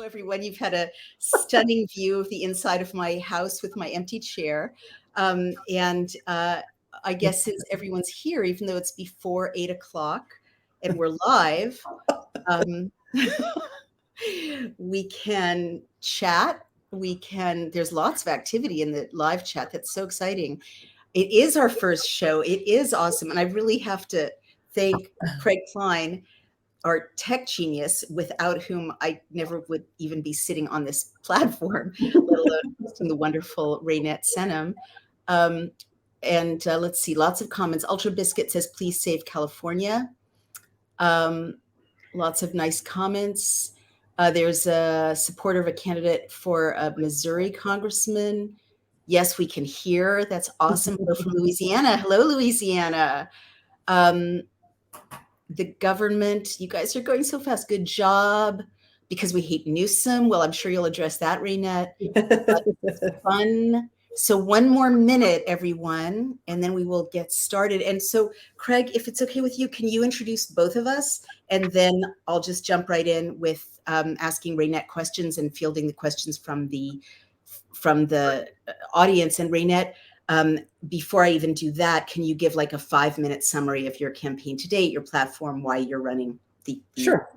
everyone. You've had a stunning view of the inside of my house with my empty chair. I guess since everyone's here, even though it's before 8 o'clock and we're live, we can chat. There's lots of activity in the live chat. That's so exciting. It is our first show. It is awesome. And I really have to thank Craig Klein, our tech genius, without whom I never would even be sitting on this platform, let alone hosting the wonderful Reinette Senum. Let's see, lots of comments. Ultra Biscuit says, please save California. Lots of nice comments. There's a supporter of a candidate for a Missouri congressman. Yes, we can hear. That's awesome. Hello from Louisiana. Hello, Louisiana. The government, you guys are going so fast. Good job. Because we hate Newsom. Well, I'm sure you'll address that, Reinette. Fun. So one more minute, everyone, and then we will get started. And so, Craig, if it's okay with you, can you introduce both of us? And then I'll just jump right in with asking Reinette questions and fielding the questions from the audience. And Reinette, before I even do that, can you give like a 5-minute summary of your campaign to date, your platform, why you're running Sure.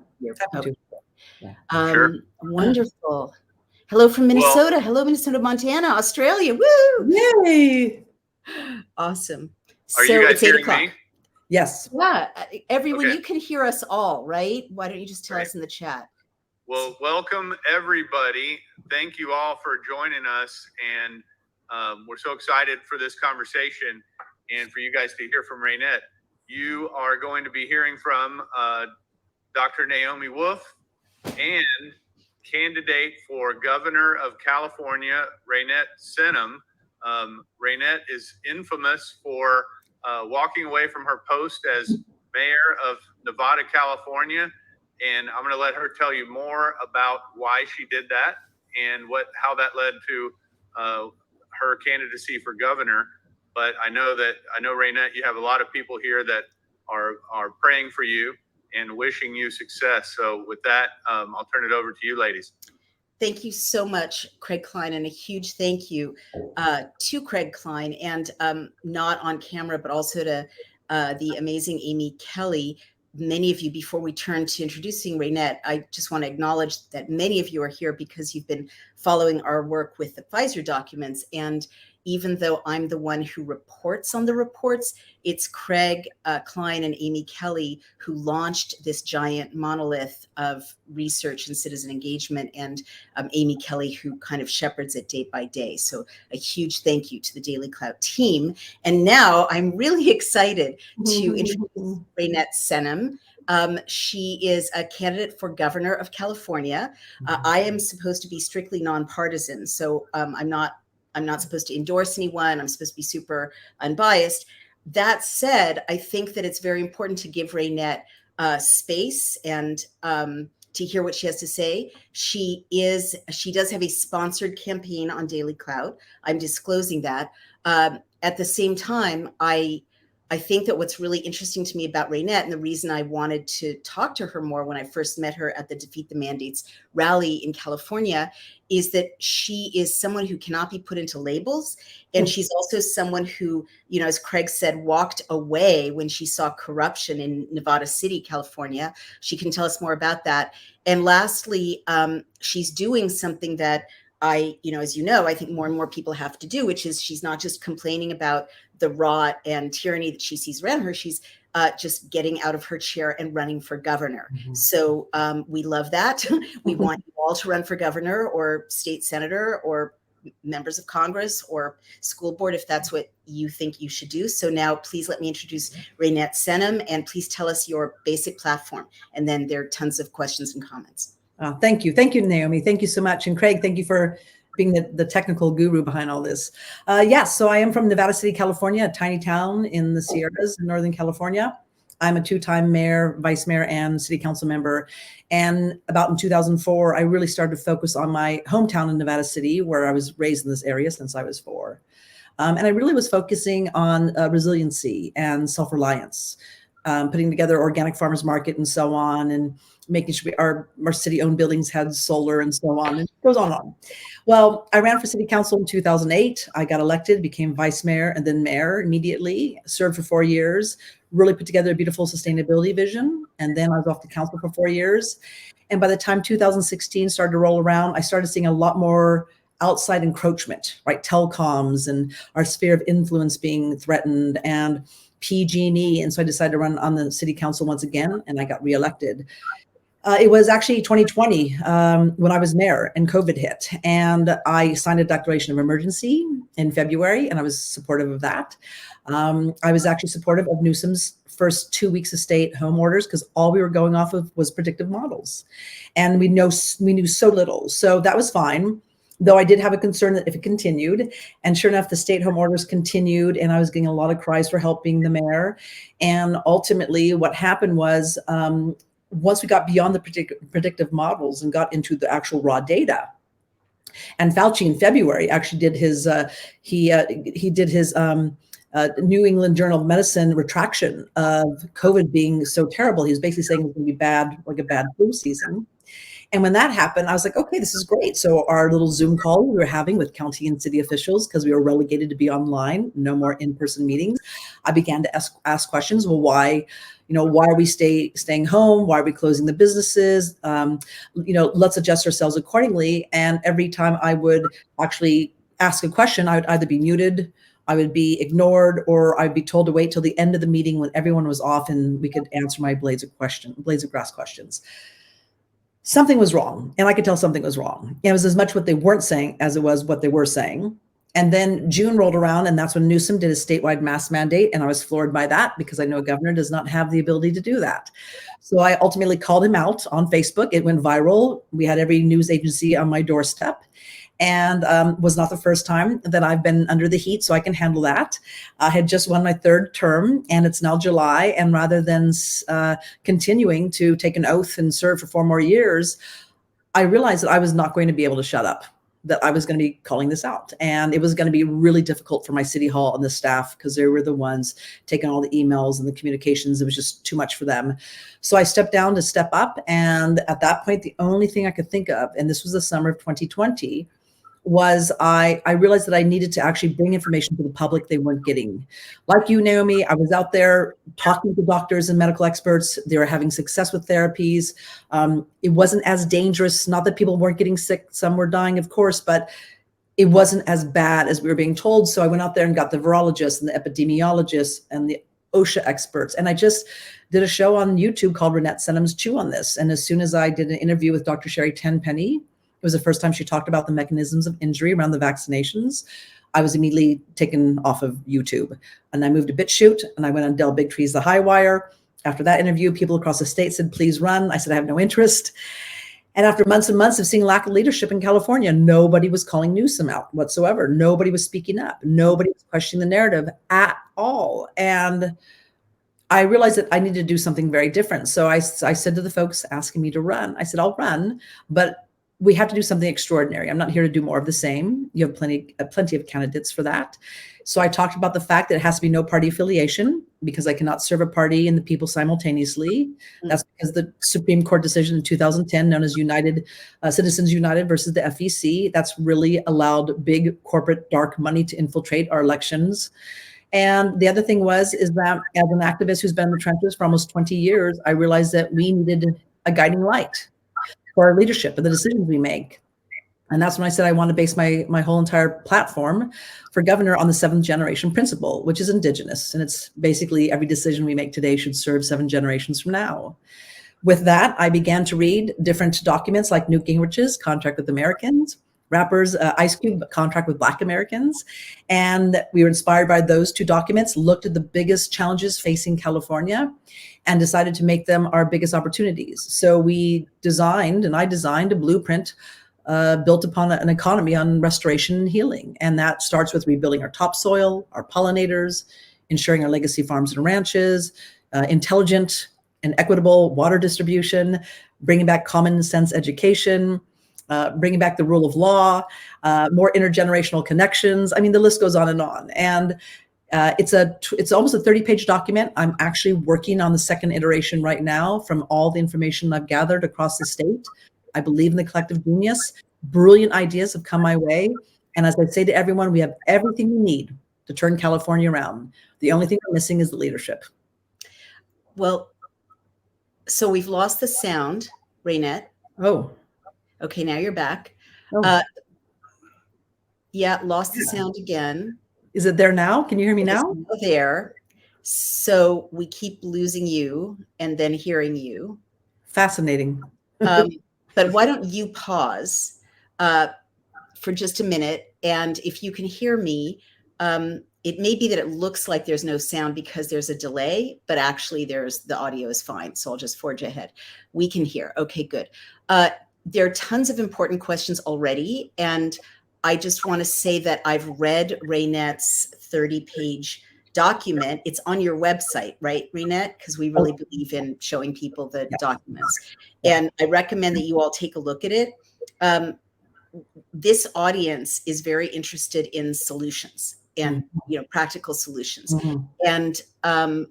Sure. Wonderful. Hello from Minnesota. Hello, Minnesota, Montana, Australia. Woo! Yay! Awesome. Are you guys hearing me? Yes. Yeah, everyone, Okay. You can hear us all, right? Why don't you just tell us in the chat? Well, welcome everybody. Thank you all for joining us. And we're so excited for this conversation and for you guys to hear from Reinette. You are going to be hearing from Dr. Naomi Wolf and candidate for governor of California, Reinette Senum. Reinette is infamous for walking away from her post as mayor of Nevada, California. And I'm going to let her tell you more about why she did that and how that led to her candidacy for governor. But I know Reinette, you have a lot of people here that are praying for you and wishing you success. So with that, I'll turn it over to you ladies. Thank you so much, Craig Klein, and a huge thank you to Craig Klein, and not on camera, but also to the amazing Amy Kelly. Many of you, before we turn to introducing Reinette, I just want to acknowledge that many of you are here because you've been following our work with the Pfizer documents. And even though I'm the one who reports on the reports, it's Craig Klein and Amy Kelly who launched this giant monolith of research and citizen engagement, and Amy Kelly who kind of shepherds it day by day. So a huge thank you to the Daily Clout team. And now I'm really excited to introduce Reinette Senum. She is a candidate for governor of California. I am supposed to be strictly nonpartisan, so I'm not supposed to endorse anyone. I'm supposed to be super unbiased. That said, I think that it's very important to give Reinette space and to hear what she has to say. She does have a sponsored campaign on Daily Clout. I'm disclosing that. At the same time, I think that what's really interesting to me about Reinette, and the reason I wanted to talk to her more when I first met her at the Defeat the Mandates rally in California, is that she is someone who cannot be put into labels. And she's also someone who, as Craig said, walked away when she saw corruption in Nevada City, California. She can tell us more about that. And lastly, she's doing something that I think more and more people have to do, which is she's not just complaining about the rot and tyranny that she sees around her. She's just getting out of her chair and running for governor. So we love that. We want you all to run for governor or state senator or members of Congress or school board if that's what you think you should do. So now please let me introduce Reinette Senum, and please tell us your basic platform. And then there are tons of questions and comments. Thank you. Thank you, Naomi. Thank you so much. And Craig, thank you for being the technical guru behind all this. Yes, so I am from Nevada City, California, a tiny town in the Sierras in Northern California. I'm a 2-time mayor, vice mayor, and city council member. And about in 2004, I really started to focus on my hometown in Nevada City, where I was raised in this area since I was 4. And I really was focusing on resiliency and self-reliance. putting together organic farmers market and so on, and making sure our city-owned buildings had solar and so on, and it goes on and on. Well, I ran for city council in 2008. I got elected, became vice mayor and then mayor immediately, served for 4 years, really put together a beautiful sustainability vision. And then I was off to council for 4 years. And by the time 2016 started to roll around, I started seeing a lot more outside encroachment, right? Telecoms and our sphere of influence being threatened, and PG&E. And so I decided to run on the city council once again, and I got reelected. It was actually 2020 when I was mayor and COVID hit, and I signed a declaration of emergency in February, and I was supportive of that. I was actually supportive of Newsom's first 2 weeks of stay-at-home orders, because all we were going off of was predictive models, and we knew so little. So that was fine, though I did have a concern that if it continued, and sure enough, the stay-at-home orders continued, and I was getting a lot of cries for help being the mayor. And ultimately, what happened was, once we got beyond the predictive models and got into the actual raw data, and Fauci in February actually did his New England Journal of Medicine retraction of COVID being so terrible. He was basically saying it was going to be bad, like a bad flu season. And when that happened, I was like, okay, this is great. So our little Zoom call we were having with county and city officials, because we were relegated to be online, no more in-person meetings, I began to ask questions. Well, why are we staying home? Why are we closing the businesses? Let's adjust ourselves accordingly. And every time I would actually ask a question, I would either be muted, I would be ignored, or I'd be told to wait till the end of the meeting when everyone was off and we could answer my blades of grass questions. Something was wrong, and I could tell something was wrong. It was as much what they weren't saying as it was what they were saying. And then June rolled around, and that's when Newsom did his statewide mask mandate, and I was floored by that, because I know a governor does not have the ability to do that. So I ultimately called him out on Facebook. It went viral. We had every news agency on my doorstep, and was not the first time that I've been under the heat, so I can handle that. I had just won my 3rd term, and it's now July, and rather than continuing to take an oath and serve for 4 more years, I realized that I was not going to be able to shut up, that I was going to be calling this out. And it was going to be really difficult for my city hall and the staff, because they were the ones taking all the emails and the communications. It was just too much for them. So I stepped down to step up. And at that point, the only thing I could think of, and this was the summer of 2020, was I realized that I needed to actually bring information to the public they weren't getting. Like you, Naomi, I was out there talking to doctors and medical experts. They were having success with therapies. It wasn't as dangerous. Not that people weren't getting sick. Some were dying, of course, but it wasn't as bad as we were being told. So I went out there and got the virologists and the epidemiologists and the OSHA experts. And I just did a show on YouTube called Reinette Senum's Chew on This. And as soon as I did an interview with Dr. Sherry Tenpenny, it was the first time she talked about the mechanisms of injury around the vaccinations, I was immediately taken off of YouTube. And I moved to BitChute, and I went on Del Bigtree's The High Wire. After that interview, people across the state said, please run. I said, I have no interest. And after months and months of seeing lack of leadership in California, nobody was calling Newsom out whatsoever. Nobody was speaking up. Nobody was questioning the narrative at all. And I realized that I needed to do something very different. So I said to the folks asking me to run, I said, I'll run, but we have to do something extraordinary. I'm not here to do more of the same. You have plenty of candidates for that. So I talked about the fact that it has to be no party affiliation, because I cannot serve a party and the people simultaneously. That's because the Supreme Court decision in 2010, known as Citizens United versus the FEC, that's really allowed big corporate dark money to infiltrate our elections. And the other thing is that as an activist who's been in the trenches for almost 20 years, I realized that we needed a guiding light for our leadership and the decisions we make. And that's when I said I want to base my whole entire platform for governor on the 7th generation principle, which is indigenous. And it's basically every decision we make today should serve 7 generations from now. With that, I began to read different documents like Newt Gingrich's Contract with Americans, Rapper's Ice Cube Contract with Black Americans. And we were inspired by those 2 documents, looked at the biggest challenges facing California, and decided to make them our biggest opportunities. So I designed a blueprint built upon an economy on restoration and healing. And that starts with rebuilding our topsoil, our pollinators, ensuring our legacy farms and ranches, intelligent and equitable water distribution, bringing back common sense education, bringing back the rule of law, more intergenerational connections. I mean, the list goes on. And It's almost a 30-page document. I'm actually working on the second iteration right now from all the information I've gathered across the state. I believe in the collective genius. Brilliant ideas have come my way. And as I say to everyone, we have everything we need to turn California around. The only thing we're missing is the leadership. Well, so we've lost the sound, Reinette. Oh. Okay, now you're back. Oh. Yeah, lost the sound again. Is it there now? Can you hear me now? It's there. So we keep losing you and then hearing you. Fascinating. But why don't you pause for just a minute? And if you can hear me, it may be that it looks like there's no sound because there's a delay, but actually the audio is fine. So I'll just forge ahead. We can hear. Okay, good. There are tons of important questions already. And I just want to say that I've read Reinette's 30-page document. It's on your website, right, Reinette? Because we really believe in showing people the documents. And I recommend that you all take a look at it. This audience is very interested in solutions and practical solutions. And I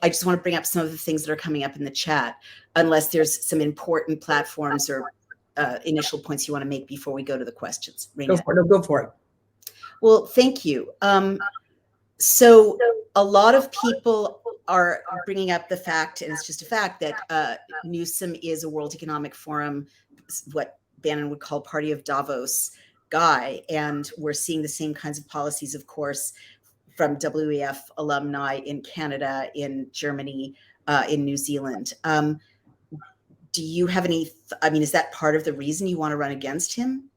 just want to bring up some of the things that are coming up in the chat, unless there's some important platforms or initial points you want to make before we go to the questions. Go for it. Well, thank you. So a lot of people are bringing up the fact, and it's just a fact, that Newsom is a World Economic Forum, what Bannon would call party of Davos guy. And we're seeing the same kinds of policies, of course, from WEF alumni in Canada, in Germany, in New Zealand. Do you have any, is that part of the reason you want to run against him?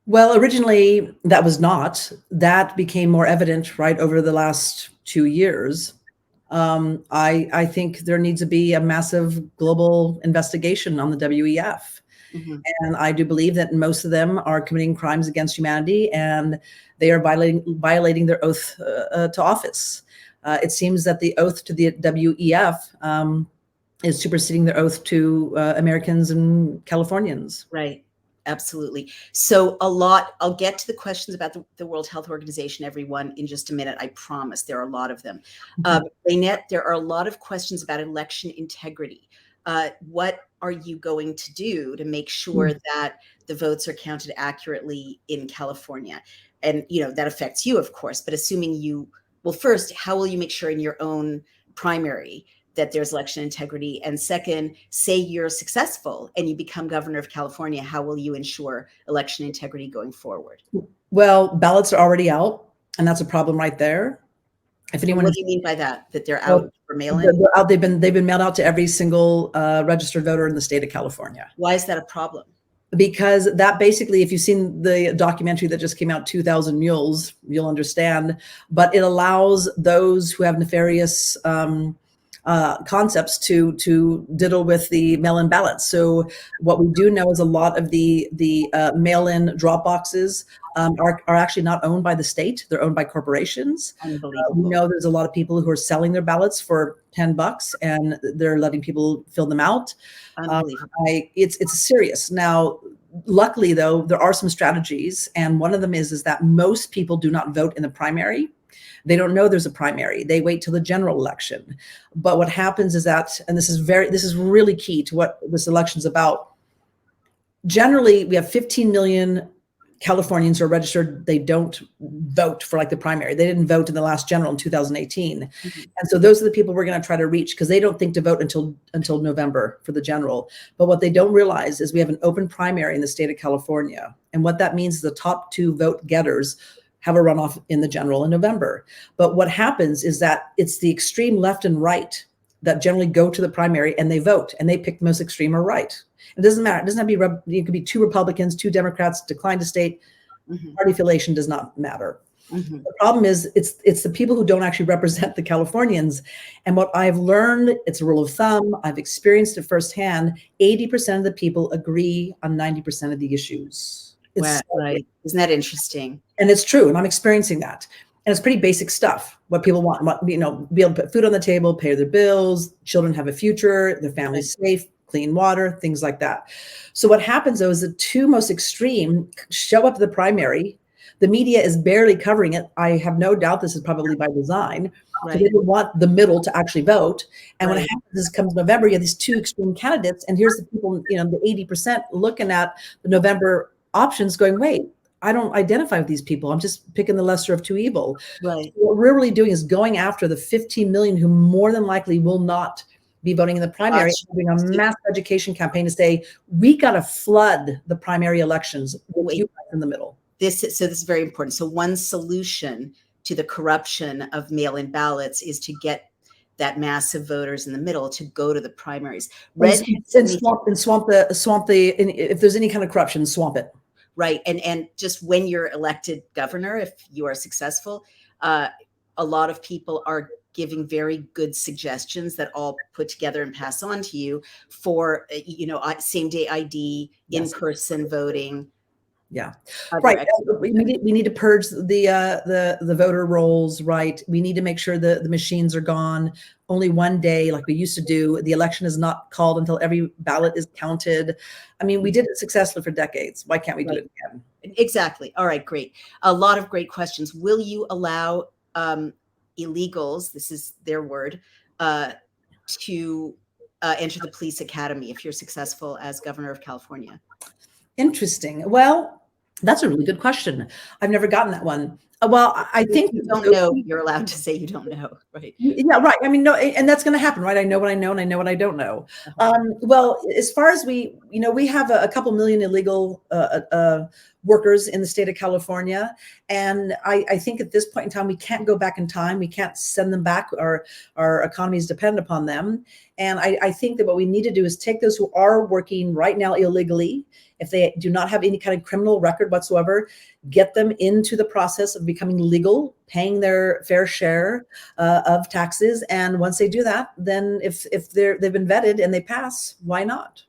Well, originally that was not. That became more evident right over the last 2 years. I think there needs to be a massive global investigation on the WEF. And I do believe that most of them are committing crimes against humanity, and they are violating their oath to office. It seems that the oath to the WEF is superseding their oath to Americans and Californians. Right. Absolutely. So I'll get to the questions about the World Health Organization, everyone, in just a minute. I promise there are a lot of them. Reinette, there are a lot of questions about election integrity. What are you going to do to make sure that the votes are counted accurately in California? And, that affects you, of course, but assuming first, how will you make sure in your own primary that there's election integrity? And second, say you're successful and you become governor of California, how will you ensure election integrity going forward? Well, ballots are already out, and that's a problem right there. If anyone, what do you mean by that? That they're out for mail-in? They're out, they've been mailed out to every single registered voter in the state of California. Why is that a problem? Because that basically, if you've seen the documentary that just came out, 2000 Mules, you'll understand. But it allows those who have nefarious concepts to diddle with the mail-in ballots. So what we do know is a lot of the mail-in drop boxes are actually not owned by the state. They're owned by corporations. We know there's a lot of people who are selling their ballots for $10 and they're letting people fill them out. It's serious. Now, luckily though, there are some strategies, and one of them is that most people do not vote in the primary. They don't know there's a primary. They wait till the general election. But what happens is that, and this is really key to what this election's about. Generally, we have 15 million Californians who are registered. They don't vote for the primary. They didn't vote in the last general in 2018. And so those are the people we're going to try to reach, because they don't think to vote until November for the general. But what they don't realize is we have an open primary in the state of California. And what that means is the top 2 vote getters have a runoff in the general in November. But what happens is that it's the extreme left and right that generally go to the primary and they vote, and they pick the most extreme or right. It doesn't matter. It doesn't have to be, it could be 2 Republicans, 2 Democrats, decline to state. Party affiliation does not matter. The problem is it's the people who don't actually represent the Californians. And what I've learned, it's a rule of thumb, I've experienced it firsthand, 80% of the people agree on 90% of the issues. Right. Isn't that interesting? And it's true. And I'm experiencing that. And it's pretty basic stuff. What people want, be able to put food on the table, pay their bills, children have a future, their family's safe, clean water, things like that. So what happens though is the 2 most extreme show up to the primary, The media is barely covering it. I have no doubt this is probably by design. Right. So they don't want the middle to actually vote. And when Right. it happens, this comes November, you have these two extreme candidates. And here's the people, the 80% looking at the November options going, wait, I don't identify with these people. I'm just picking the lesser of two evil. Right. What we're really doing is going after the 15 million who more than likely will not be voting in the primary, doing a mass education campaign to say, we got to flood the primary elections with you guys in the middle. This is very important. So one solution to the corruption of mail-in ballots is to get that mass of voters in the middle to go to the primaries. Swamp if there's any kind of corruption, swamp it. Right. And just when you're elected governor, if you are successful, a lot of people are giving very good suggestions that I'll put together and pass on to you for, same day ID, in-person voting. Yeah, right. We need to purge the voter rolls, right? We need to make sure the machines are gone. Only one day, like we used to do. The election is not called until every ballot is counted. I mean, we did it successfully for decades. Why can't we do it again? Exactly. All right, great. A lot of great questions. Will you allow illegals, this is their word, to enter the police academy if you're successful as governor of California? Interesting. Well, that's a really good question. I've never gotten that one. Well, I think you don't know. You're allowed to say you don't know, right? Yeah, right. I mean, no, and that's going to happen, right? I know what I know, and I know what I don't know. Well, as far as we have a couple million illegal workers in the state of California, and I think at this point in time we can't go back in time. We can't send them back. Our economies depend upon them, and I think that what we need to do is take those who are working right now illegally, if they do not have any kind of criminal record whatsoever, get them into the process of becoming legal, paying their fair share of taxes. And once they do that, then if they've been vetted and they pass, why not?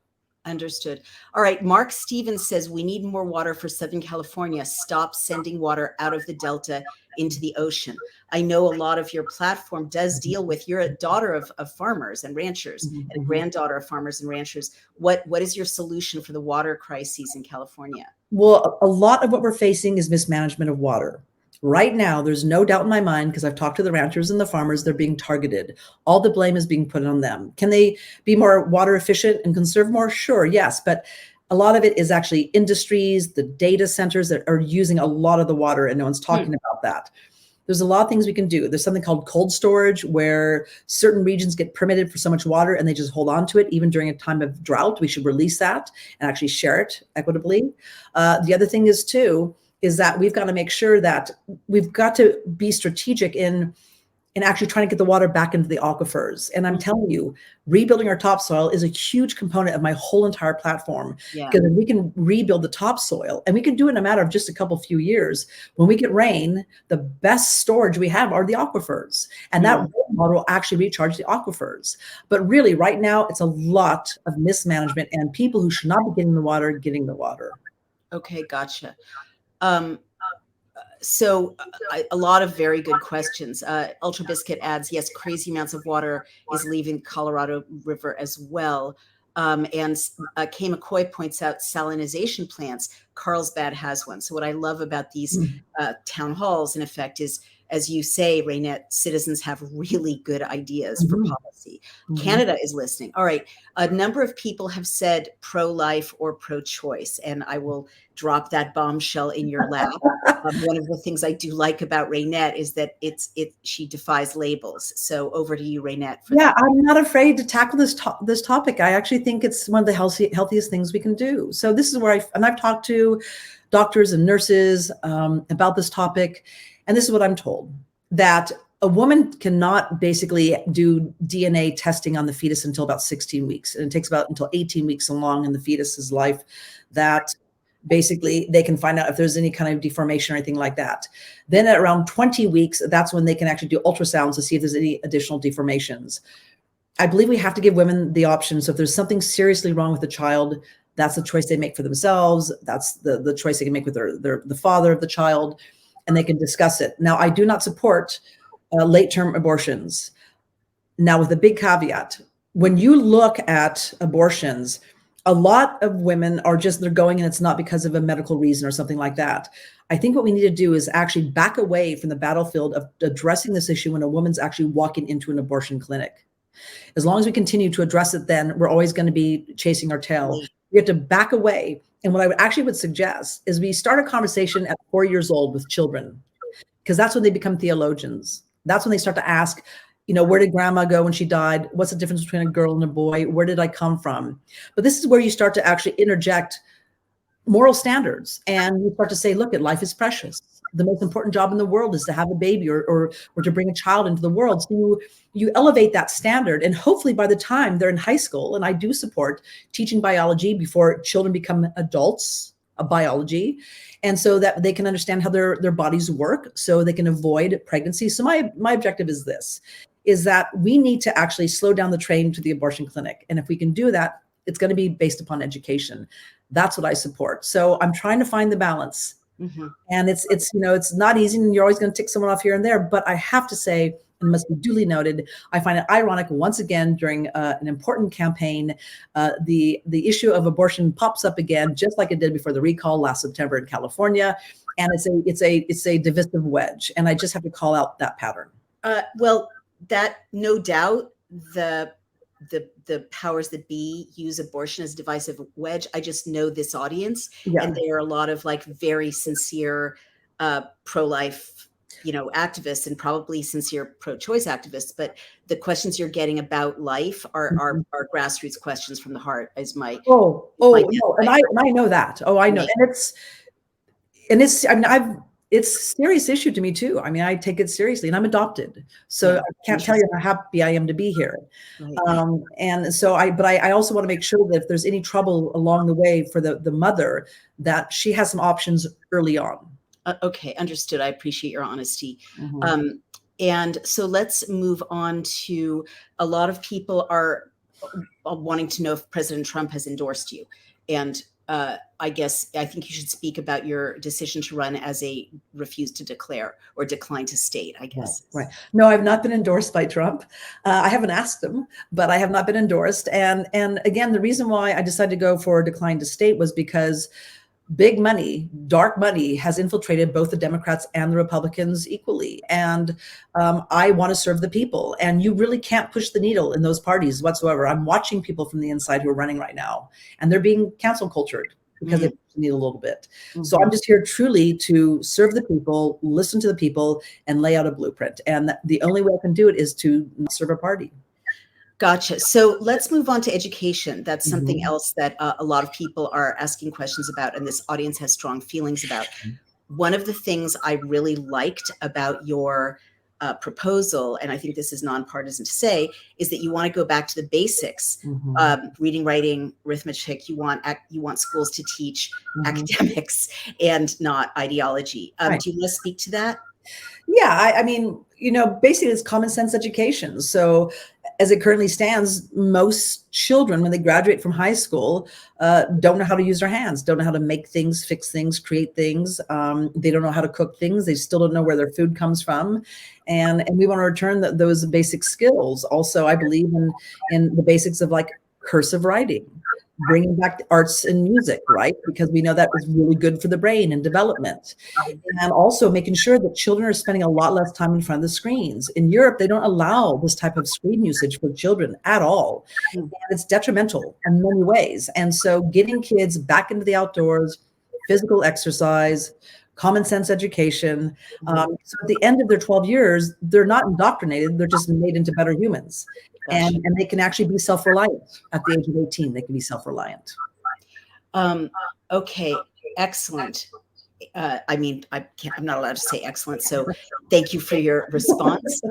Understood. All right. Mark Stevens says we need more water for Southern California. Stop sending water out of the Delta into the ocean. I know a lot of your platform does deal with, you're a daughter of farmers and ranchers, and a granddaughter of farmers and ranchers. What is your solution for the water crises in California? Well, a lot of what we're facing is mismanagement of water. Right now, there's no doubt in my mind, because I've talked to the ranchers and the farmers, they're being targeted. All the blame is being put on them. Can they be more water efficient and conserve more? Sure, yes. But a lot of it is actually industries, the data centers that are using a lot of the water, and no one's talking about that. There's a lot of things we can do. There's something called cold storage, where certain regions get permitted for so much water and they just hold on to it even during a time of drought. We should release that and actually share it equitably. The other thing is that we've got to make sure that we've got to be strategic in actually trying to get the water back into the aquifers. And I'm telling you, rebuilding our topsoil is a huge component of my whole entire platform. Because if we can rebuild the topsoil, and we can do it in a matter of just a few years, when we get rain, the best storage we have are the aquifers. And that water will actually recharge the aquifers. But really, right now, it's a lot of mismanagement and people who should not be getting the water. Okay, gotcha. So a lot of very good questions. Ultra Biscuit adds, yes, crazy amounts of water is leaving Colorado River as well. And Kay McCoy points out salinization plants. Carlsbad has one. So what I love about these town halls, in effect, is, as you say, Reinette, citizens have really good ideas for policy. Canada is listening. All right. A number of people have said pro-life or pro-choice, and I will drop that bombshell in your lap. One of the things I do like about Reinette is that she defies labels. So over to you, Reinette. I'm not afraid to tackle this topic. I actually think it's one of the healthiest things we can do. So this is where I've talked to doctors and nurses about this topic. And this is what I'm told, that a woman cannot basically do DNA testing on the fetus until about 16 weeks. And it takes about until 18 weeks along in the fetus's life that basically they can find out if there's any kind of deformation or anything like that. Then at around 20 weeks, that's when they can actually do ultrasounds to see if there's any additional deformations. I believe we have to give women the option. So if there's something seriously wrong with the child, that's the choice they make for themselves. That's the choice they can make with the father of the child, and they can discuss it. Now, I do not support late-term abortions. Now, with a big caveat, when you look at abortions, a lot of women are just, they're going and it's not because of a medical reason or something like that. I think what we need to do is actually back away from the battlefield of addressing this issue when a woman's actually walking into an abortion clinic. As long as we continue to address it, then we're always going to be chasing our tail. We have to back away. And what I actually would suggest is we start a conversation at 4 years old with children, because that's when they become theologians. That's when they start to ask, you know, where did grandma go when she died? What's the difference between a girl and a boy? Where did I come from? But this is where you start to actually interject moral standards, and you start to say, look, life is precious. The most important job in the world is to have a baby or to bring a child into the world. So you elevate that standard, and hopefully by the time they're in high school, and I do support teaching biology before children become adults of biology, and so that they can understand how their bodies work, so they can avoid pregnancy. So my objective is this, is that we need to actually slow down the train to the abortion clinic. And if we can do that, it's going to be based upon education. That's what I support. So I'm trying to find the balance. Mm-hmm. And it's you know, it's not easy, and you're always going to tick someone off here and there. But I have to say, and must be duly noted, I find it ironic once again during an important campaign, the issue of abortion pops up again, just like it did before the recall last September in California, and it's a divisive wedge. And I just have to call out that pattern. Well, that no doubt the powers that be use abortion as a divisive wedge. I just know this audience, and there are a lot of like very sincere pro-life, you know, activists, and probably sincere pro-choice activists. But the questions you're getting about life are grassroots questions from the heart. Is my no, and I know that. Oh, I know, and it's I mean it's a serious issue to me too. I mean, I take it seriously, and I'm adopted, so I can't tell you how happy I am to be here. Right. And so I also want to make sure that if there's any trouble along the way for the mother, that she has some options early on. Okay, understood. I appreciate your honesty. Mm-hmm. And so let's move on to, a lot of people are wanting to know if President Trump has endorsed you. And I think you should speak about your decision to run as a refuse to declare or decline to state, I guess. Right. No, I've not been endorsed by Trump. I haven't asked him, but I have not been endorsed. And again, the reason why I decided to go for decline to state was because big money, dark money, has infiltrated both the Democrats and the Republicans equally. And I want to serve the people. And you really can't push the needle in those parties whatsoever. I'm watching people from the inside who are running right now, and they're being cancel cultured because they push the needle a little bit. Mm-hmm. So I'm just here truly to serve the people, listen to the people, and lay out a blueprint. And the only way I can do it is to not serve a party. Gotcha. So let's move on to education. That's something else that a lot of people are asking questions about, and this audience has strong feelings about. One of the things I really liked about your proposal, and I think this is nonpartisan to say, is that you want to go back to the basics, reading, writing, arithmetic. You want schools to teach academics and not ideology. Right. Do you want to speak to that? Yeah, I mean, you know, basically it's common sense education. So as it currently stands, most children, when they graduate from high school, don't know how to use their hands, don't know how to make things, fix things, create things. They don't know how to cook things. They still don't know where their food comes from. And we want to return those basic skills. Also, I believe in the basics of like cursive writing, bringing back the arts and music, right? Because we know that is really good for the brain and development. And also making sure that children are spending a lot less time in front of the screens. In Europe, they don't allow this type of screen usage for children at all. And it's detrimental in many ways. And so getting kids back into the outdoors, physical exercise, common sense education. So at the end of their 12 years, they're not indoctrinated, they're just made into better humans. And they can actually be self-reliant at the age of 18. They can be self-reliant. Okay, excellent. I mean, I'm not allowed to say excellent. So thank you for your response.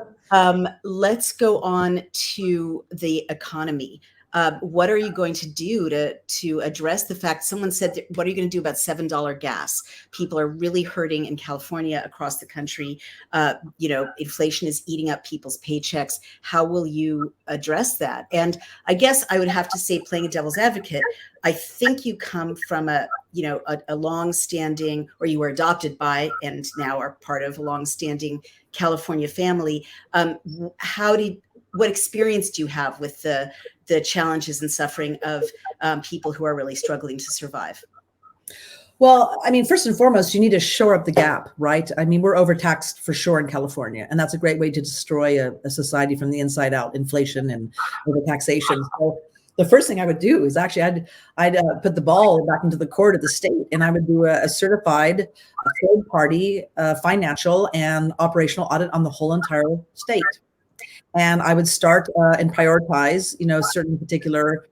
Let's go on to the economy. What are you going to do to address the fact, someone said, what are you going to do about $7 gas? People are really hurting in California, across the country. You know, inflation is eating up people's paychecks. How will you address that? And I guess I would have to say, playing a devil's advocate, I think you come from a long-standing, or you were adopted by and now are part of a long-standing California family. what experience do you have with the challenges and suffering of people who are really struggling to survive? Well, I mean, first and foremost, you need to shore up the gap, right? I mean, we're overtaxed for sure in California, and that's a great way to destroy a society from the inside out, inflation and overtaxation. So the first thing I would do is actually I'd put the ball back into the court of the state, and I would do a certified third-party financial and operational audit on the whole entire state. And I would start and prioritize, certain particular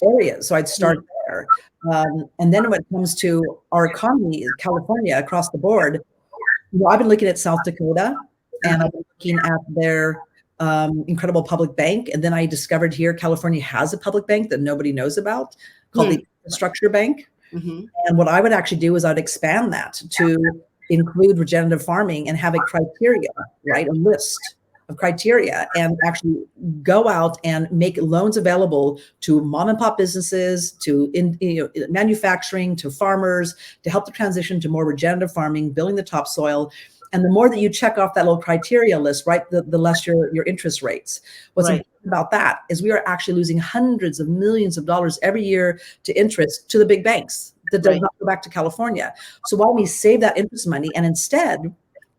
areas. So I'd start there. And then when it comes to our economy, California, across the board, I've been looking at South Dakota, and I've been looking at their incredible public bank. And then I discovered here, California has a public bank that nobody knows about called the Infrastructure Bank. And what I would actually do is I'd expand that to include regenerative farming and have a criteria, right? A list of criteria, and actually go out and make loans available to mom and pop businesses, to manufacturing, to farmers, to help the transition to more regenerative farming, building the topsoil. And the more that you check off that little criteria list, right, the less your interest rates. What's important about that is we are actually losing hundreds of millions of dollars every year to interest to the big banks that does not go back to California. So why don't we save that interest money and instead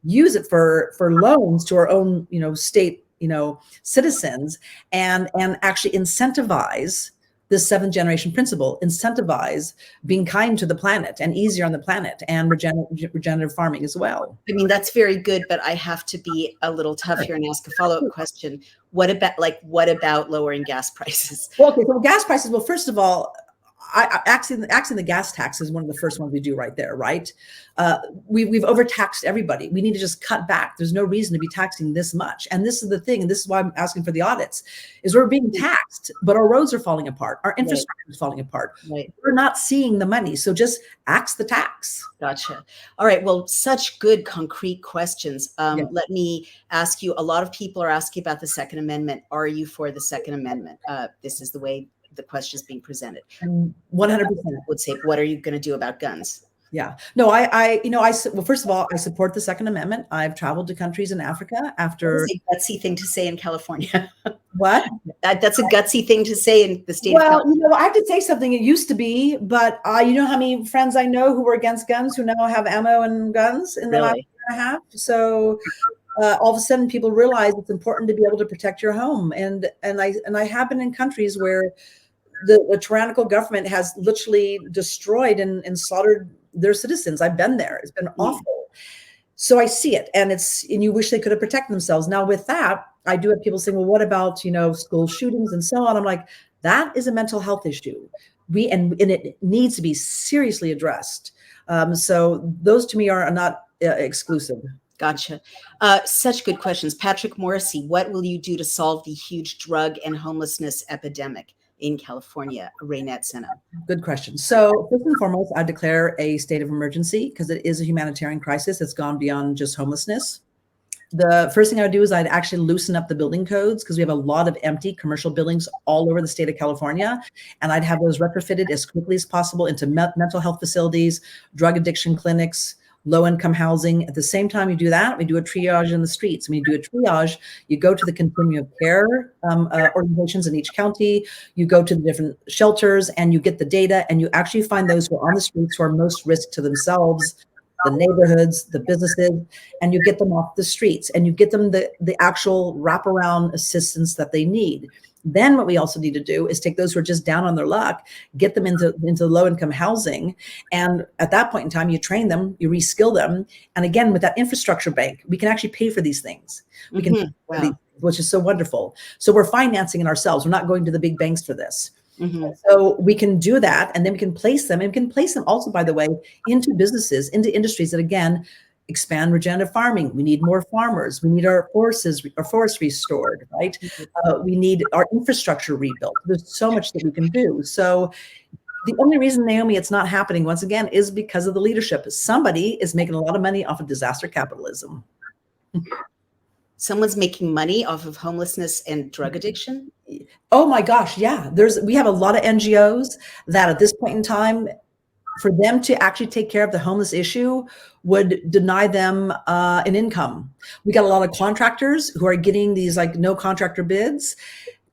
use it for loans to our own, state, citizens, and actually incentivize this 7th generation principle, incentivize being kind to the planet and easier on the planet, and regenerative farming as well. I mean, that's very good, but I have to be a little tough here and ask a follow-up question. What about lowering gas prices? Well, okay, so gas prices, well, first of all, axing the gas tax is one of the first ones we do right there, right? We've overtaxed everybody. We need to just cut back. There's no reason to be taxing this much. And this is the thing, and this is why I'm asking for the audits, is we're being taxed, but our roads are falling apart. Our infrastructure is falling apart. We're not seeing the money. So just axe the tax. Gotcha. All right. Well, such good, concrete questions. Let me ask you, a lot of people are asking about the Second Amendment. Are you for the Second Amendment? This is the way the question is being presented. 100% would say, what are you going to do about guns? Yeah, no, well, first of all, I support the Second Amendment. I've traveled to countries in Africa after. That's a gutsy thing to say in California. What? That's a gutsy thing to say in the state of California. I have to say something. It used to be, but you know how many friends I know who were against guns who now have ammo and guns in the last year and a half. So all of a sudden people realize it's important to be able to protect your home. And I have been in countries where the tyrannical government has literally destroyed and slaughtered their citizens. I've been there. It's been awful. So I see it, and you wish they could have protected themselves. Now with that, I do have people saying, well, what about, school shootings and so on? I'm like, that is a mental health issue. And it needs to be seriously addressed. So those to me are not exclusive. Gotcha. Such good questions. Patrick Morrissey, what will you do to solve the huge drug and homelessness epidemic in California? Reinette Senum. Good question. So first and foremost, I declare a state of emergency because it is a humanitarian crisis that's gone beyond just homelessness. The first thing I would do is I'd actually loosen up the building codes because we have a lot of empty commercial buildings all over the state of California. And I'd have those retrofitted as quickly as possible into mental health facilities, drug addiction clinics, low-income housing. At the same time you do that, we do a triage in the streets. When you do a triage, you go to the continuum of care organizations in each county, you go to the different shelters, and you get the data, and you actually find those who are on the streets who are most risk to themselves, the neighborhoods, the businesses, and you get them off the streets, and you get them the actual wraparound assistance that they need. Then what we also need to do is take those who are just down on their luck, get them into low-income housing. And at that point in time, you train them, you reskill them. And again, with that infrastructure bank, we can actually pay for these things. We can, pay for these, which is so wonderful. So we're financing it ourselves. We're not going to the big banks for this. So we can do that, and then we can place them. And we can place them also, by the way, into businesses, into industries that, again, expand regenerative farming. We need more farmers. We need our forest restored, right? We need our infrastructure rebuilt. There's so much that we can do. So the only reason, Naomi, it's not happening once again is because of the leadership. Somebody is making a lot of money off of disaster capitalism. Someone's making money off of homelessness and drug addiction? Oh my gosh, yeah. We have a lot of NGOs that at this point in time for them to actually take care of the homeless issue would deny them an income. We got a lot of contractors who are getting these like no contractor bids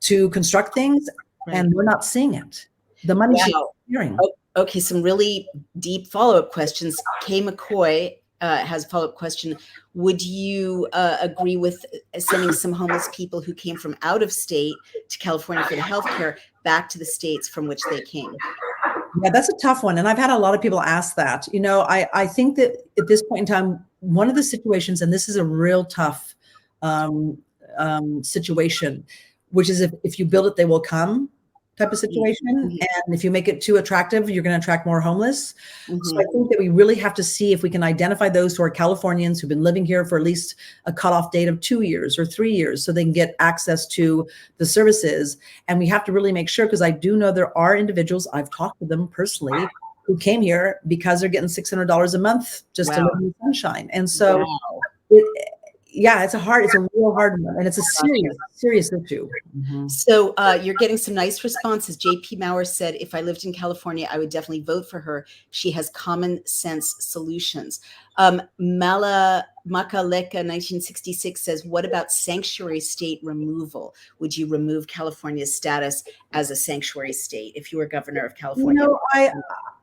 to construct things, and we're not seeing it. The money's disappearing. Okay, some really deep follow-up questions. Kay McCoy has a follow-up question. Would you agree with sending some homeless people who came from out of state to California for the healthcare back to the states from which they came? Yeah, that's a tough one. And I've had a lot of people ask that. You know, I think that at this point in time, one of the situations, and this is a real tough situation, which is if you build it, they will come type of situation. And if you make it too attractive, you're going to attract more homeless. So I think that we really have to see if we can identify those who are Californians who've been living here for at least a cutoff date of 2 years or 3 years so they can get access to the services. And we have to really make sure, because I do know there are individuals, I've talked to them personally, who came here because they're getting $600 a month just to live in the sunshine. And so it's a real hard one, and it's a serious issue. So you're getting some nice responses. JP Maurer said, if I lived in California, I would definitely vote for her. She has common sense solutions. Makaleka 1966 says, what about sanctuary state removal? Would you remove California's status as a sanctuary state if you were governor of California? You know,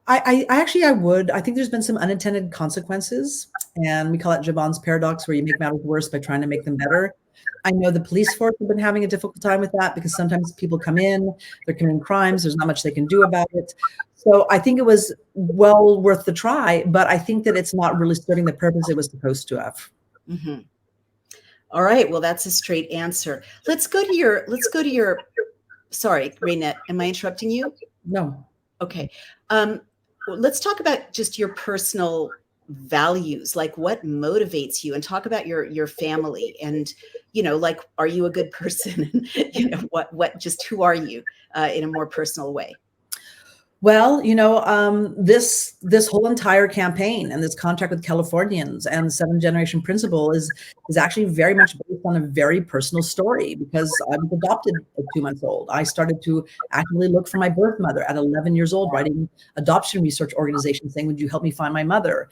I actually would. I think there's been some unintended consequences, and we call it Jabon's paradox, where you make matters worse by trying to make them better. I know the police force have been having a difficult time with that because sometimes people come in, they're committing crimes, there's not much they can do about it. So I think it was well worth the try, but I think that it's not really serving the purpose it was supposed to have. All right, well, that's a straight answer. Let's go to your, sorry, Reinette, am I interrupting you? No. Okay. Let's talk about just your personal values, like what motivates you, and talk about your family, and like, are you a good person? Just who are you in a more personal way? Well, this whole entire campaign and this contract with Californians and 7 Generation Principle is actually very much based on a very personal story, because I was adopted at 2 months old. I started to actively look for my birth mother at 11 years old, writing adoption research organizations saying, would you help me find my mother?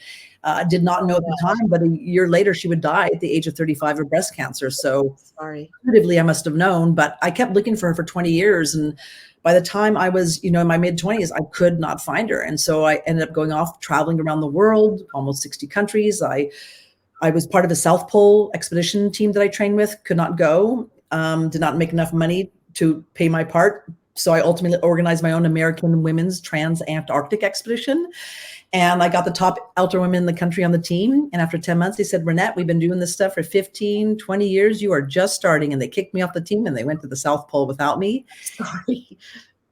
Did not know at the time, but a year later she would die at the age of 35 of breast cancer. So intuitively I must have known, but I kept looking for her for 20 years. And by the time I was, in my mid-20s, I could not find her. And so I ended up going off traveling around the world, almost 60 countries. I was part of a South Pole expedition team that I trained with, could not go, did not make enough money to pay my part. So I ultimately organized my own American Women's Trans-Antarctic Expedition. And I got the top elder women in the country on the team. And after 10 months, they said, Reinette, we've been doing this stuff for 15, 20 years. You are just starting. And they kicked me off the team and they went to the South Pole without me. Sorry.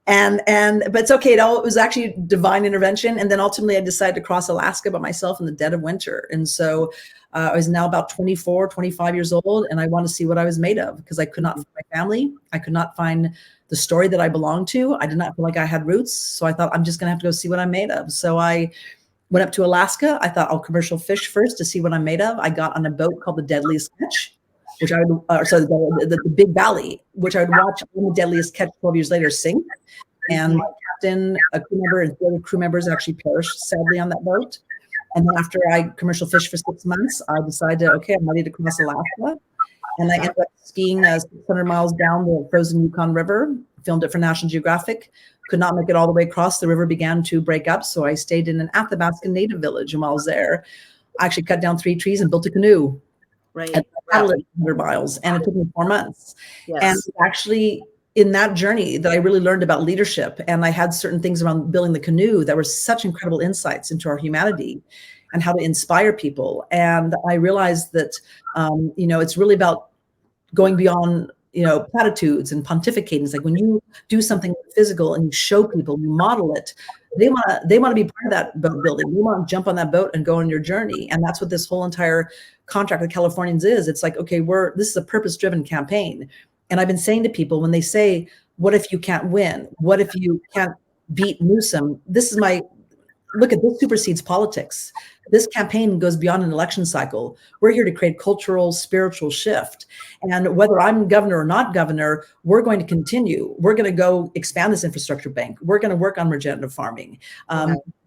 But it's okay. It was actually divine intervention. And then ultimately I decided to cross Alaska by myself in the dead of winter. And so I was now about 24, 25 years old. And I wanted to see what I was made of, because I could not find my family. I could not find the story that I belonged to. I did not feel like I had roots. So I thought, I'm just going to have to go see what I'm made of. So I went up to Alaska. I thought I'll commercial fish first to see what I'm made of. I got on a boat called the Deadliest Catch, which I would, the Big Valley, which I would watch on the Deadliest Catch 12 years later sink. And my captain, a crew member, and 4 other crew members actually perished sadly on that boat. And then after I commercial fished for 6 months, I decided, okay, I'm ready to cross Alaska. And I ended up skiing 600 miles down the frozen Yukon River, filmed it for National Geographic, could not make it all the way across. The river began to break up. So I stayed in an Athabasca native village. And while I was there, I actually cut down 3 trees and built a canoe. Right. And I paddled it 100 miles. And it took me 4 months. Yes. And actually in that journey that I really learned about leadership. And I had certain things around building the canoe that were such incredible insights into our humanity and how to inspire people. And I realized that, it's really about going beyond, platitudes and pontificating. It's like when you do something physical and you show people, you model it, they want to be part of that boat building. You want to jump on that boat and go on your journey. And that's what this whole entire contract with Californians is. It's like, okay, this is a purpose-driven campaign. And I've been saying to people when they say, what if you can't win? What if you can't beat Newsom? This is look at this supersedes politics. This campaign goes beyond an election cycle. We're here to create cultural, spiritual shift. And whether I'm governor or not governor, we're going to continue. We're going to go expand this infrastructure bank. We're going to work on regenerative farming.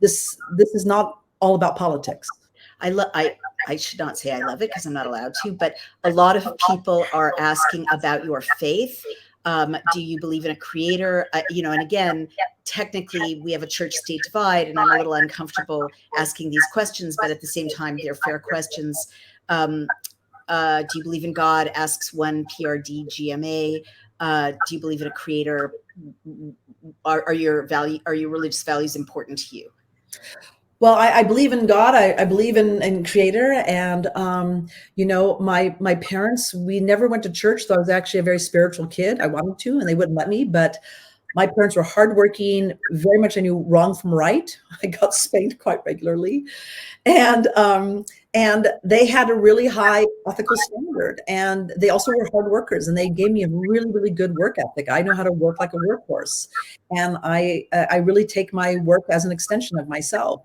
This is not all about politics. I should not say I love it because I'm not allowed to, but a lot of people are asking about your faith. Do you believe in a creator? And again, technically we have a church-state divide, and I'm a little uncomfortable asking these questions, but at the same time, they're fair questions. Do you believe in God? Asks one PRD GMA. Do you believe in a creator? Are your religious values important to you? Well, I believe in God. I believe in creator. And, my parents, we never went to church. So I was actually a very spiritual kid. I wanted to, and they wouldn't let me, but my parents were hardworking. Very much I knew wrong from right. I got spanked quite regularly. And they had a really high ethical standard, and they also were hard workers, and they gave me a really, really good work ethic. I know how to work like a workhorse, and I really take my work as an extension of myself.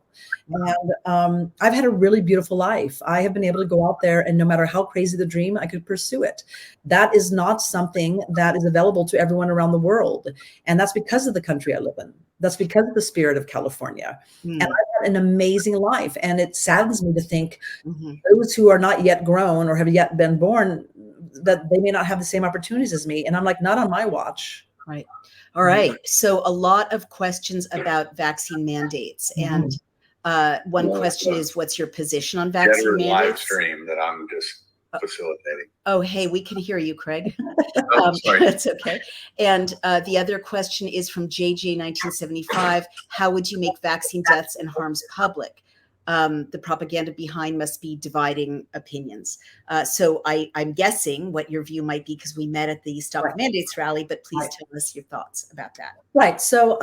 And I've had a really beautiful life. I have been able to go out there, and no matter how crazy the dream, I could pursue it. That is not something that is available to everyone around the world, and that's because of the country I live in. That's because of the spirit of California. And I've had an amazing life. And it saddens me to think those who are not yet grown or have yet been born, that they may not have the same opportunities as me. And I'm like, not on my watch. Right. All right. So a lot of questions about vaccine mandates. And one question is, what's your position on vaccine mandates? Live stream that I'm just facilitating. Oh, hey, we can hear you, Craig. Sorry. That's okay. And the other question is from JJ 1975. How would you make vaccine deaths and harms public? The propaganda behind must be dividing opinions. So I'm guessing what your view might be, because we met at the Stop Mandates rally, but please tell us your thoughts about that. Right. So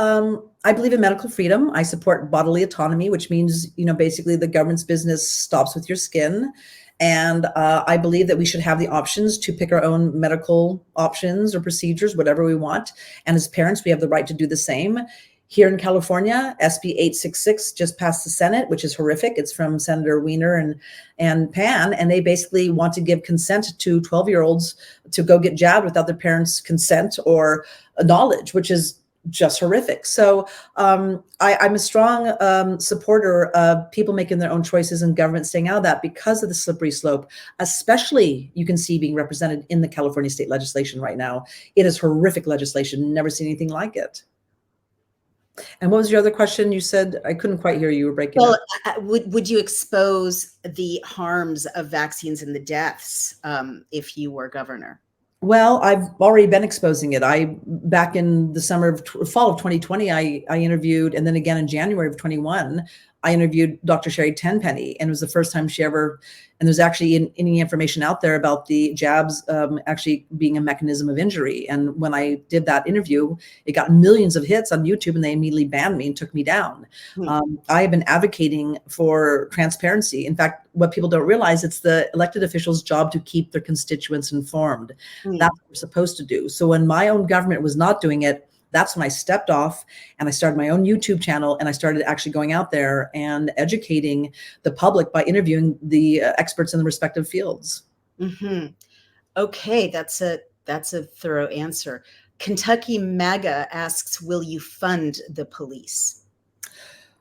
I believe in medical freedom. I support bodily autonomy, which means, basically the government's business stops with your skin. And I believe that we should have the options to pick our own medical options or procedures, whatever we want. And as parents, we have the right to do the same. Here in California, SB 866 just passed the Senate, which is horrific. It's from Senator Weiner and Pan, and they basically want to give consent to 12-year-olds to go get jabbed without their parents' consent or knowledge, which is just horrific. So I'm a strong supporter of people making their own choices and government staying out of that, because of the slippery slope, especially you can see being represented in the California state legislation right now. It is horrific legislation. Never seen anything like it. And what was your other question? You said, I couldn't quite hear you. You were breaking up. Would you expose the harms of vaccines and the deaths if you were governor? Well, I've already been exposing it. Back in the fall of 2020, I interviewed, and then again in January of 21, I interviewed Dr. Sherry Tenpenny, and it was the first time she ever, and there's actually any information out there about the jabs actually being a mechanism of injury. And when I did that interview, it got millions of hits on YouTube, and they immediately banned me and took me down. I have been advocating for transparency. In fact, what people don't realize, it's the elected officials' job to keep their constituents informed. That's what we're supposed to do. So when my own government was not doing it, that's when I stepped off and I started my own YouTube channel, and I started actually going out there and educating the public by interviewing the experts in the respective fields. Okay, that's a thorough answer. Kentucky MAGA asks, will you fund the police?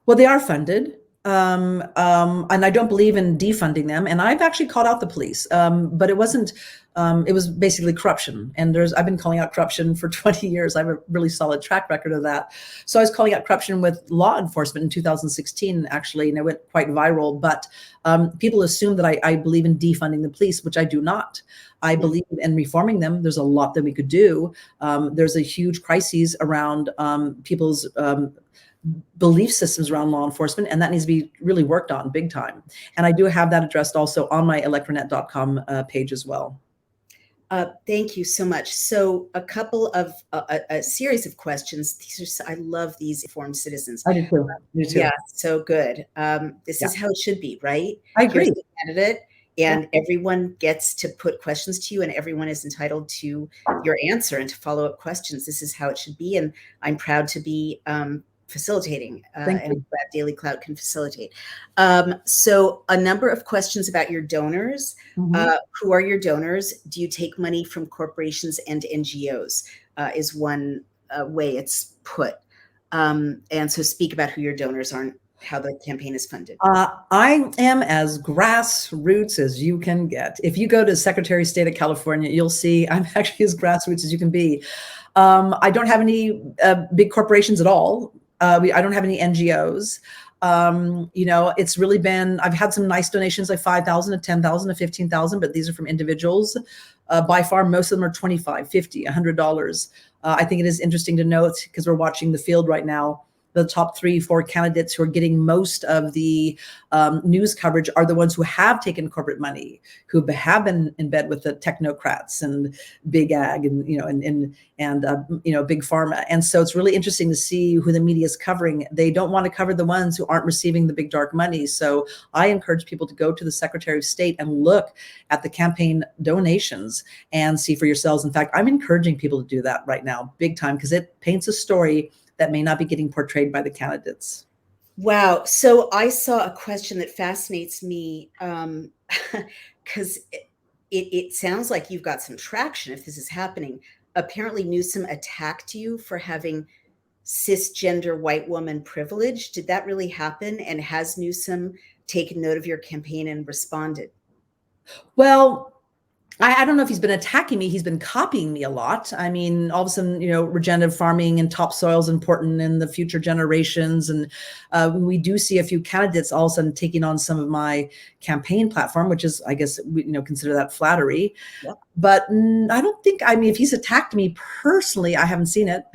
Well, they are funded. And I don't believe in defunding them. And I've actually called out the police, but it wasn't, it was basically corruption. And I've been calling out corruption for 20 years. I have a really solid track record of that. So I was calling out corruption with law enforcement in 2016, actually, and it went quite viral. But people assume that I believe in defunding the police, which I do not. I believe in reforming them. There's a lot that we could do. There's a huge crisis around people's belief systems around law enforcement, and that needs to be really worked on big time. And I do have that addressed also on my electronet.com page as well. Thank you so much. So a couple of a series of questions. These are, I love these informed citizens. I do too. Yeah, so good. This is how it should be, right? I agree. Here's the candidate, and everyone gets to put questions to you, and everyone is entitled to your answer and to follow up questions. This is how it should be, and I'm proud to be facilitating, Thank and you. that Daily Clout can facilitate. So a number of questions about your donors. Who are your donors? Do you take money from corporations and NGOs? Is one way it's put. And so speak about who your donors are and how the campaign is funded. I am as grassroots as you can get. If you go to Secretary of State of California, you'll see I'm actually as grassroots as you can be. I don't have any big corporations at all. I don't have any NGOs. It's really been, I've had some nice donations like 5,000 to 10,000 to 15,000, but these are from individuals. By far, most of them are $25, $50, $100. I think it is interesting to note, because we're watching the field right now, the top 3, 4 candidates who are getting most of the news coverage are the ones who have taken corporate money, who have been in bed with the technocrats and big ag and big pharma. And so it's really interesting to see who the media is covering. They don't want to cover the ones who aren't receiving the big dark money. So I encourage people to go to the Secretary of State and look at the campaign donations and see for yourselves. In fact, I'm encouraging people to do that right now, big time, because it paints a story that may not be getting portrayed by the candidates. Wow. So I saw a question that fascinates me, because it sounds like you've got some traction if this is happening. Apparently Newsom attacked you for having cisgender white woman privilege. Did that really happen? And has Newsom taken note of your campaign and responded? Well, I don't know if he's been attacking me. He's been copying me a lot. I mean, all of a sudden, regenerative farming and topsoil is important in the future generations. And we do see a few candidates all of a sudden taking on some of my campaign platform, which is, I guess, consider that flattery. Yep. But I don't think, if he's attacked me personally, I haven't seen it.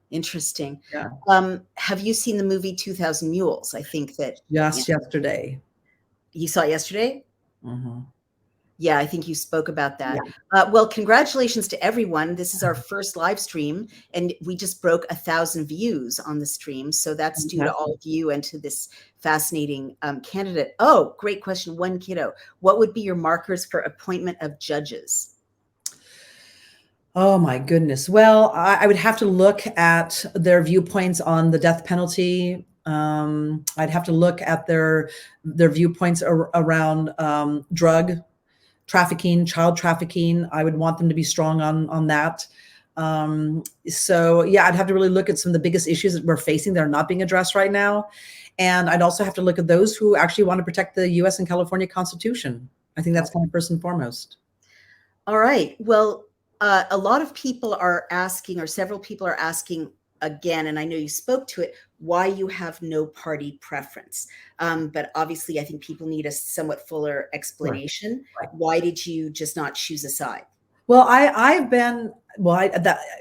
Interesting. Yeah. Have you seen the movie 2000 Mules? I think that. Yes, yesterday. You saw it yesterday? Mm-hmm. Yeah, I think you spoke about that. Yeah. Well, congratulations to everyone. This is our first live stream, and we just broke 1,000 views on the stream. So that's due to all of you and to this fascinating candidate. Oh, great question. One kiddo. What would be your markers for appointment of judges? Oh my goodness. Well, I would have to look at their viewpoints on the death penalty. I'd have to look at their viewpoints around drug trafficking, child trafficking. I would want them to be strong on that. So yeah, I'd have to really look at some of the biggest issues that we're facing that are not being addressed right now. And I'd also have to look at those who actually want to protect the US and California Constitution. I think that's kind of first and foremost. All right. Well, a lot of people are asking, or several people are asking again, and I know you spoke to it, why you have no party preference. But obviously, I think people need a somewhat fuller explanation. Right. Why did you just not choose a side? Well, I've been,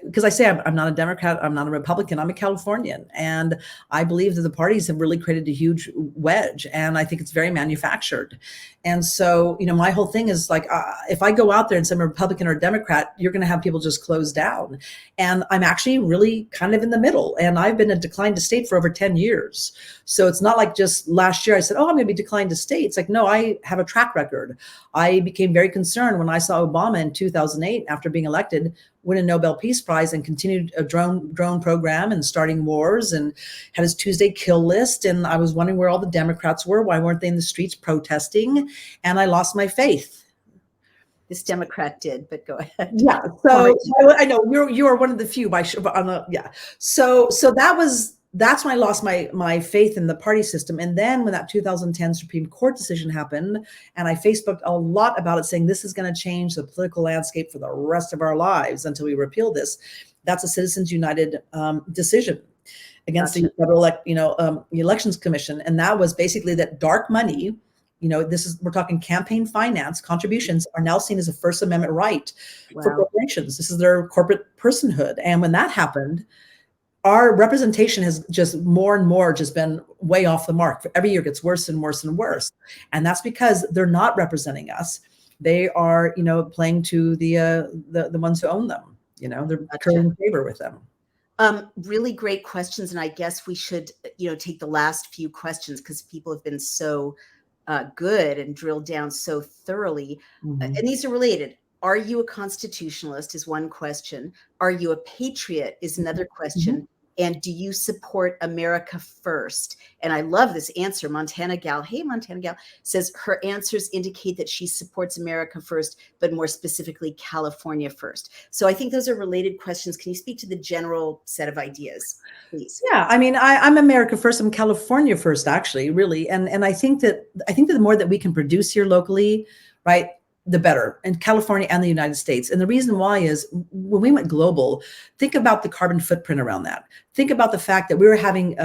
because I say I'm not a Democrat, I'm not a Republican, I'm a Californian. And I believe that the parties have really created a huge wedge. And I think it's very manufactured. And so, my whole thing is like, if I go out there and say I'm a Republican or a Democrat, you're going to have people just close down. And I'm actually really kind of in the middle. And I've been a declined to state for over 10 years. So it's not like just last year I said, oh, I'm going to be declined to state. It's like, no, I have a track record. I became very concerned when I saw Obama in 2008, after being elected, win a Nobel Peace Prize and continued a drone program and starting wars and had his Tuesday kill list. And I was wondering where all the Democrats were. Why weren't they in the streets protesting? And I lost my faith. This Democrat did, but go ahead. Yeah. So I know you are one of the few So that's when I lost my faith in the party system. And then when that 2010 Supreme Court decision happened, and I Facebooked a lot about it, saying this is going to change the political landscape for the rest of our lives until we repeal this. That's a Citizens United decision against the federal elections commission. And that was basically that dark money, we're talking campaign finance contributions are now seen as a First Amendment right for corporations. This is their corporate personhood. And when that happened, our representation has just more and more just been way off the mark. Every year it gets worse and worse and worse. And that's because they're not representing us. They are, playing to the ones who own them. They're currying favor with them. Really great questions. And I guess we should, take the last few questions because people have been so good and drilled down so thoroughly. Mm-hmm. And these are related. Are you a constitutionalist is one question. Are you a patriot is another question. And do you support America First? And I love this answer. Montana Gal, hey, Montana Gal, says her answers indicate that she supports America First, but more specifically, California First. So I think those are related questions. Can you speak to the general set of ideas, please? Yeah, I mean, I'm America First. I'm California First, actually, really. And I think that the more that we can produce here locally, right, the better, in California and the United States. And the reason why is when we went global, think about the carbon footprint around that. Think about the fact that we were having,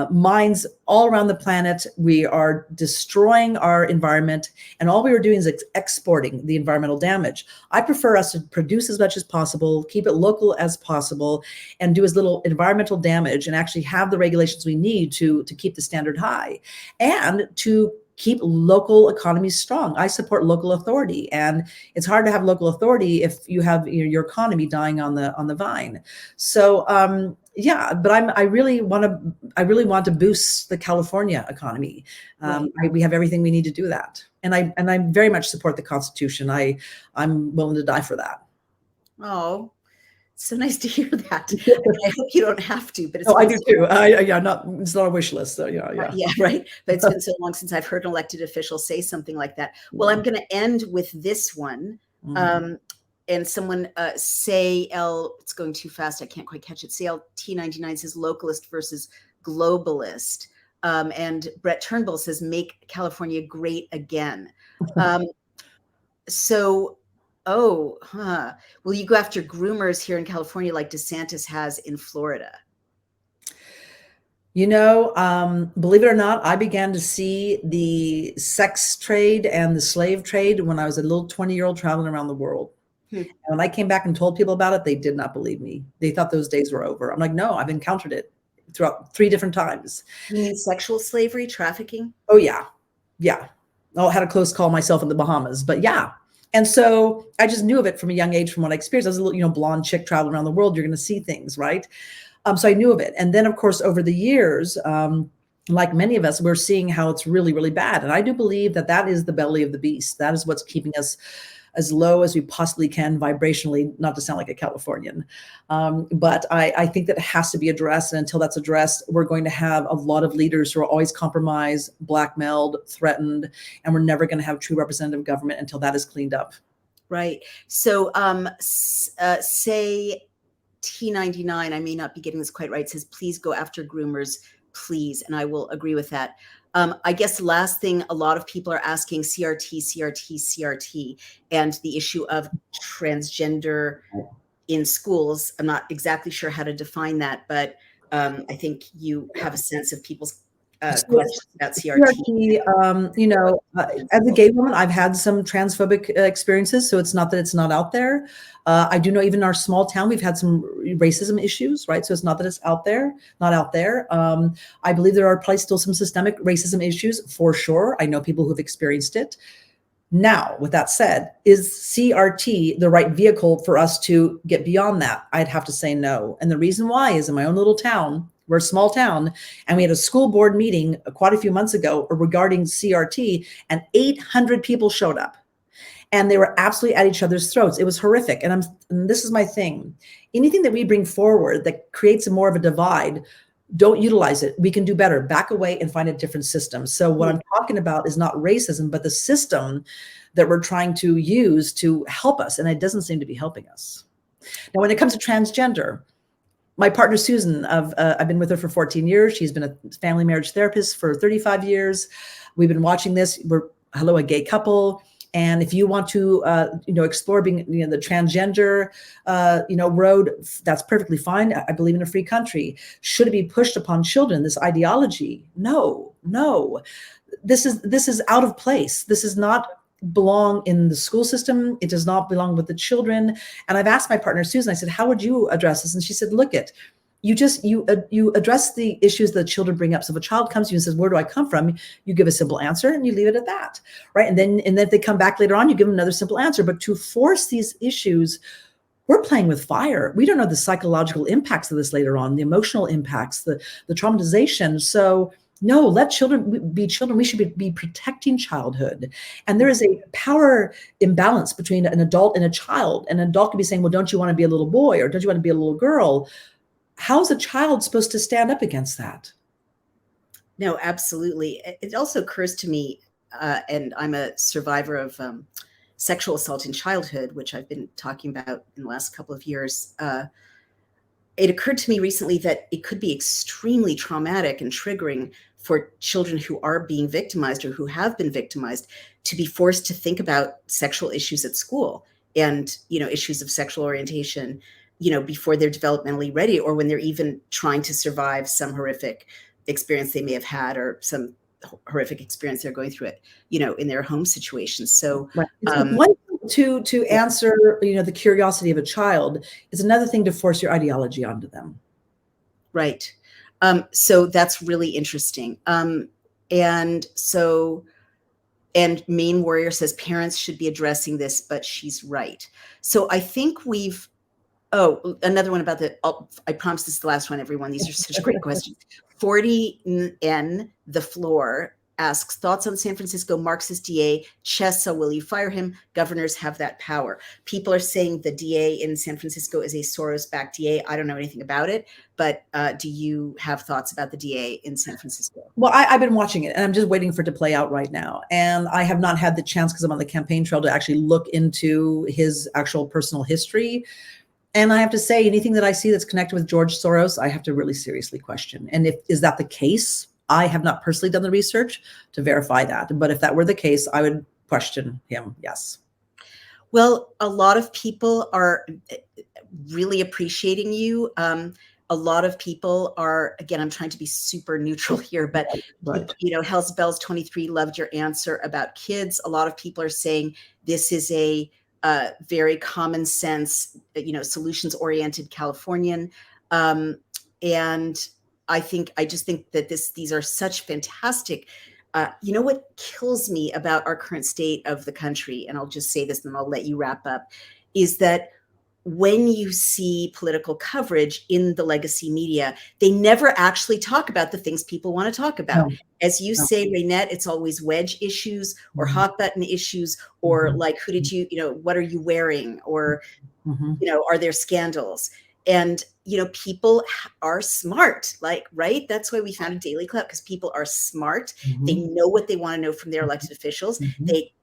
mines all around the planet. We are destroying our environment, and all we were doing is exporting the environmental damage. I prefer us to produce as much as possible, keep it local as possible, and do as little environmental damage, and actually have the regulations we need to keep the standard high, and to keep local economies strong. I support local authority, and it's hard to have local authority if you have your economy dying on the vine. So yeah, but I really want to boost the California economy. We have everything we need to do that, and I very much support the Constitution. I'm willing to die for that. Oh, so nice to hear that. I hope you don't have to, but it's I do too. It's not a wish list. So yeah. Yeah, right. But it's been so long since I've heard an elected official say something like that. Well, I'm going to end with this one. And someone it's going too fast. I can't quite catch it. CLT99 says localist versus globalist. And Brett Turnbull says make California great again. Will you go after groomers here in California like DeSantis has in Florida? Believe it or not, I began to see the sex trade and the slave trade when I was a little 20-year-old traveling around the world. And when I came back and told people about it, they did not believe me. They thought those days were over. I'm like, no, I've encountered it throughout 3 different times. You mean sexual slavery, trafficking? Oh, yeah. Yeah. I had a close call myself in the Bahamas, but yeah. And so I just knew of it from a young age from what I experienced. I was a little, blonde chick traveling around the world. You're going to see things, right? So I knew of it. And then, of course, over the years, like many of us, we're seeing how it's really, really bad. And I do believe that is the belly of the beast. That is what's keeping us as low as we possibly can vibrationally, not to sound like a Californian. But I think that it has to be addressed. And until that's addressed, we're going to have a lot of leaders who are always compromised, blackmailed, threatened, and we're never going to have true representative government until that is cleaned up. Right. So say T99, I may not be getting this quite right, says, please go after groomers, please. And I will agree with that. I guess the last thing, a lot of people are asking CRT, and the issue of transgender in schools. I'm not exactly sure how to define that, but I think you have a sense of people's questions about CRT. As a gay woman, I've had some transphobic experiences, so it's not that it's not out there. I do know even in our small town, we've had some racism issues, right? So it's not that it's not out there. I believe there are probably still some systemic racism issues for sure. I know people who've experienced it. Now, with that said, is CRT the right vehicle for us to get beyond that? I'd have to say no. And the reason why is in my own little town, we're a small town, and we had a school board meeting quite a few months ago regarding CRT, and 800 people showed up. And they were absolutely at each other's throats. It was horrific. And this is my thing. Anything that we bring forward that creates more of a divide, don't utilize it. We can do better. Back away and find a different system. So what I'm talking about is not racism, but the system that we're trying to use to help us. And it doesn't seem to be helping us. Now, when it comes to transgender, my partner, Susan, I've been with her for 14 years. She's been a family marriage therapist for 35 years. We've been watching this. We're a gay couple. And if you want to, explore being, the transgender, road, that's perfectly fine. I believe in a free country. Should it be pushed upon children, this ideology? No. This is out of place. This is not belong in the school system. It does not belong with the children. And I've asked my partner, Susan, I said, how would you address this? And she said, look it. You address the issues that children bring up. So if a child comes to you and says, where do I come from? You give a simple answer and you leave it at that, right? And then if they come back later on, you give them another simple answer. But to force these issues, we're playing with fire. We don't know the psychological impacts of this later on, the emotional impacts, the traumatization. So no, let children be children. We should be protecting childhood. And there is a power imbalance between an adult and a child. An adult could be saying, well, don't you want to be a little boy or don't you want to be a little girl? how's a child supposed to stand up against that? No, absolutely. It also occurs to me, and I'm a survivor of sexual assault in childhood, which I've been talking about in the last couple of years. It occurred to me recently that it could be extremely traumatic and triggering for children who are being victimized or who have been victimized to be forced to think about sexual issues at school and, issues of sexual orientation, before they're developmentally ready, or when they're even trying to survive some horrific experience they may have had, or some horrific experience they're going through it, in their home situations. So right. It's one thing to answer, the curiosity of a child. It's another thing to force your ideology onto them. Right. So that's really interesting. And Main Warrior says parents should be addressing this, but she's right. So I think another one about I promise this is the last one, everyone. These are such great questions. 40N, the floor, asks, thoughts on San Francisco Marxist DA Chesa? Will you fire him? Governors have that power. People are saying the DA in San Francisco is a Soros-backed DA. I don't know anything about it, but do you have thoughts about the DA in San Francisco? Well, I've been watching it, and I'm just waiting for it to play out right now. And I have not had the chance, because I'm on the campaign trail, to actually look into his actual personal history. And I have to say, anything that I see that's connected with George Soros, I have to really seriously question. And is that the case? I have not personally done the research to verify that. But if that were the case, I would question him, yes. Well, a lot of people are really appreciating you. A lot of people are, again, I'm trying to be super neutral here, but, right. Hell's Bells 23 loved your answer about kids. A lot of people are saying this is a very common sense, solutions oriented Californian. And I just think that these are such fantastic. What kills me about our current state of the country, and I'll just say this and then I'll let you wrap up, is that when you see political coverage in the legacy media, they never actually talk about the things people want to talk about. No. As you say, Reinette, it's always wedge issues or hot button issues, or like, who did you, what are you wearing? Or, are there scandals? And, people are smart, right? That's why we founded Daily Club, because people are smart. They know what they want to know from their elected officials. They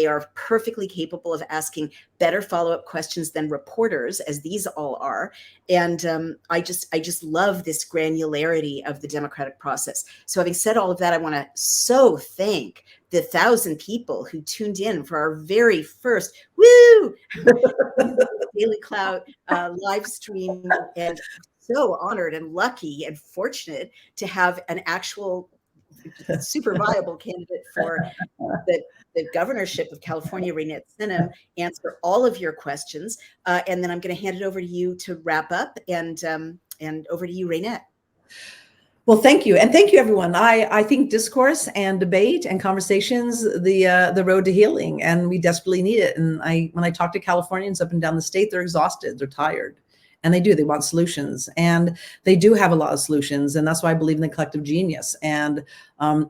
are perfectly capable of asking better follow-up questions than reporters, as these all are. And I just love this granularity of the democratic process. So having said all of that, I want to thank the 1,000 people who tuned in for our very first Daily Clout live stream, and so honored and lucky and fortunate to have an actual super viable candidate for the governorship of California, Reinette Senum, answer all of your questions. And then I'm going to hand it over to you to wrap up, and over to you, Reinette. Well, thank you. And thank you, everyone. I think discourse and debate and conversations, the road to healing, and we desperately need it. And when I talk to Californians up and down the state, they're exhausted, they're tired. And they want solutions, and they do have a lot of solutions. And that's why I believe in the collective genius. And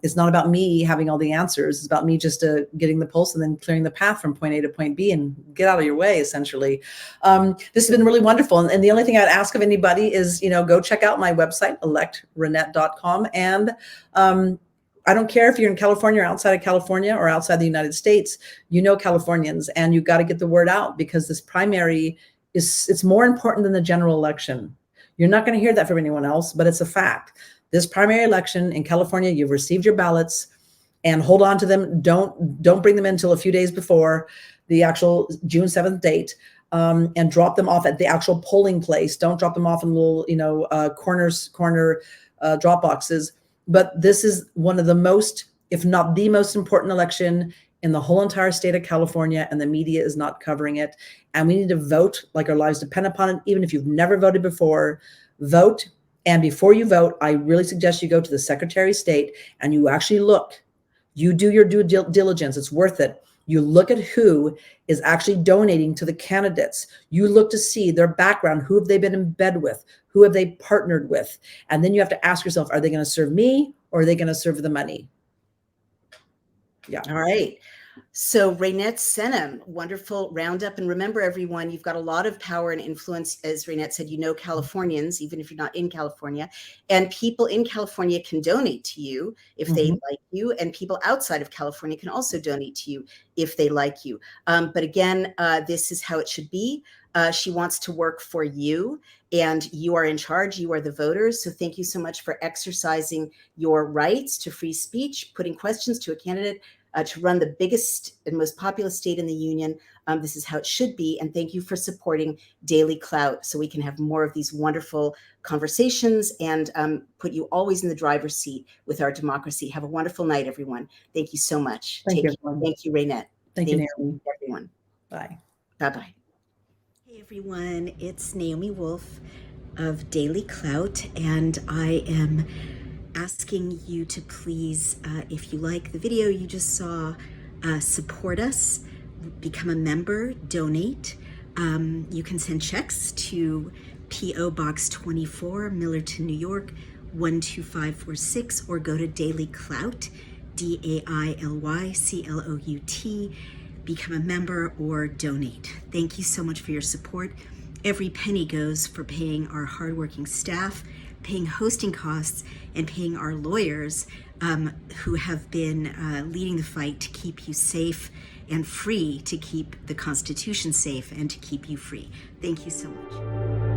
it's not about me having all the answers. It's about me just getting the pulse and then clearing the path from point A to point B and get out of your way, essentially. This has been really wonderful. And the only thing I'd ask of anybody is, go check out my website, electreinette.com. And I don't care if you're in California or outside of California or outside the United States, Californians, and you've got to get the word out, because this primary it's more important than the general election. You're not going to hear that from anyone else, but it's a fact. This primary election in California, you've received your ballots, and hold on to them. Don't bring them in until a few days before the actual June 7th date, and drop them off at the actual polling place. Don't drop them off in little, corner drop boxes. But this is one of the most, if not the most important election in the whole entire state of California, and the media is not covering it. And we need to vote like our lives depend upon it. Even if you've never voted before, vote. And before you vote, I really suggest you go to the Secretary of State and you actually look. You do your due diligence. It's worth it. You look at who is actually donating to the candidates. You look to see their background. Who have they been in bed with? Who have they partnered with? And then you have to ask yourself, are they going to serve me, or are they going to serve the money? Yeah. All right. So Reinette Senum, wonderful roundup. And remember, everyone, you've got a lot of power and influence. As Reinette said, you know Californians, even if you're not in California. And people in California can donate to you if they like you. And people outside of California can also donate to you if they like you. But again, this is how it should be. She wants to work for you, and you are in charge. You are the voters. So thank you so much for exercising your rights to free speech, putting questions to a candidate, to run the biggest and most populous state in the union. This is how it should be. And thank you for supporting Daily Clout so we can have more of these wonderful conversations and put you always in the driver's seat with our democracy. Have a wonderful night, everyone. Thank you so much. Thank you. Thank you, Reinette. Thank you, Naomi. Everyone. Bye. Bye-bye. Hey, everyone. It's Naomi Wolf of Daily Clout, and I am asking you to please, if you like the video you just saw, support us, become a member, donate. You can send checks to P.O. Box 24, Millerton, New York, 12546, or go to Daily Clout, DAILYCLOUT, become a member or donate. Thank you so much for your support. Every penny goes for paying our hardworking staff, paying hosting costs, and paying our lawyers who have been leading the fight to keep you safe and free, to keep the Constitution safe and to keep you free. Thank you so much.